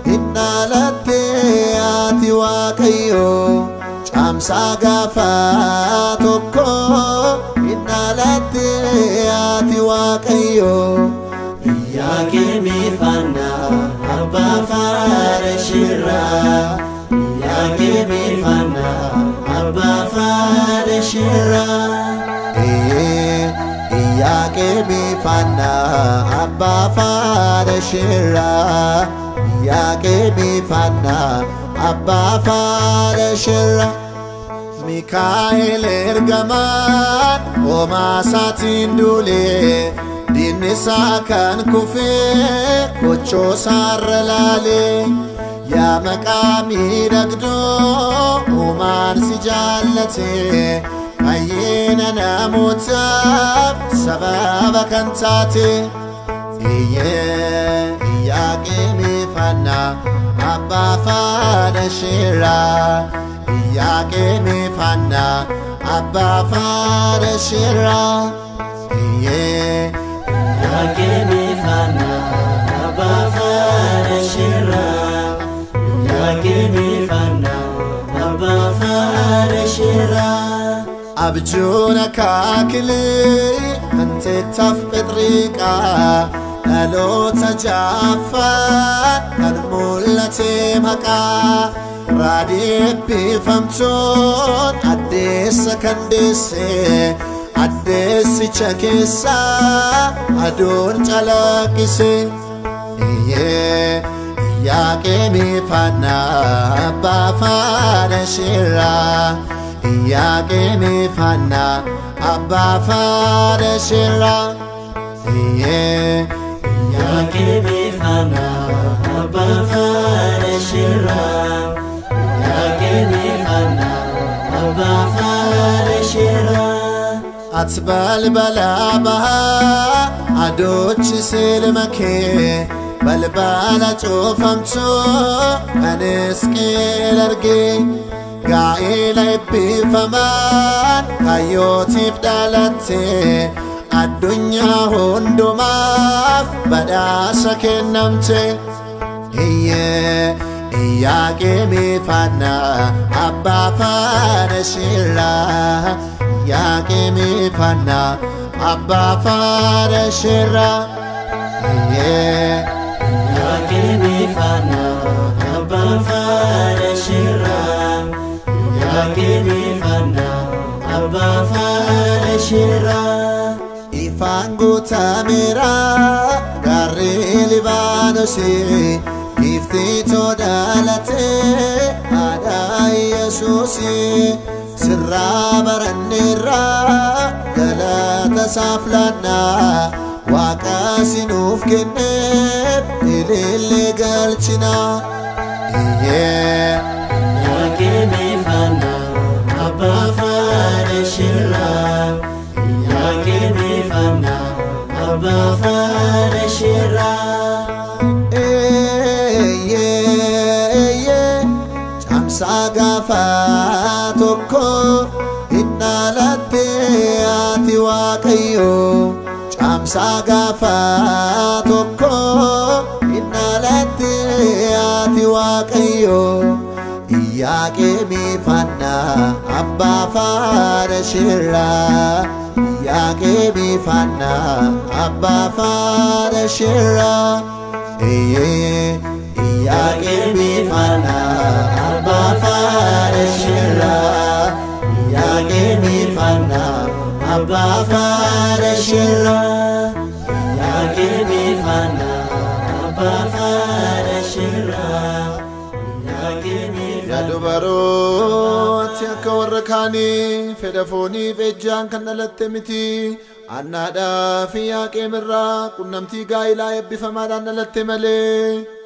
innalatte ati waaqayyo camsa gafa tokko innalatte ati waaqayyo Yakemi fana abba fare shira Yakemi fana abba fare shira Yakemi fana abba fare shira Yakemi fana abba fare shira Mikael ergaman oma satin dule Dinisa kan kufe kocho sarlale ya maqami dagdo uman sijallate ayena namuta sababa kantate yaqimi fana abba fada shira yaqimi fana abba fada shira Yakemi fana abba fare shira Yakemi fana abba fare shira Abjuna kakili ante taf pedrika Alo tajafa Kadmulate maka Radipi famton Adesa kandese Adesi chakesa adon chalakise Yakemi fana abba fare shira Yakemi fana abba fare shira Yakemi fana abba fare shira Yakemi fana abba fare shira Atbal balabaha adochi selmake balbala chofamcho aneskelarge gaila epifaman kayotif dalate adunya hondumaf badasa kennamte Yakemi fana abba fare shira Yakemi fana abba fare shira Yakemi fana abba fare shira Yakemi fana abba fare shira Ifangu tamira garri libanosi Gifti todalate ada Yesusi Sirra barannirra galata saflana Waqasinuf kenneb ilille galchina Yakemi fana abba fare shira Yakemi fana abba fare shira Sagafa tokko innalatte ati waaqayyo camsa gafa tokko innalatte ati waaqayyo Yakemi fana abba fare shira Yakemi fana abba fare shira Yakemi fana abba fare shira Yakemi fana abba fare shira Yakemi fana abba fare shira Yakemi Ya dubarot yakka warra kaanii fedhafoonii ejjaan kan dhalatte miti annaadhaa fi Yaaqeemirraa qunnamtii gaa'ilaa eebbifamaadhaan dhalatte malee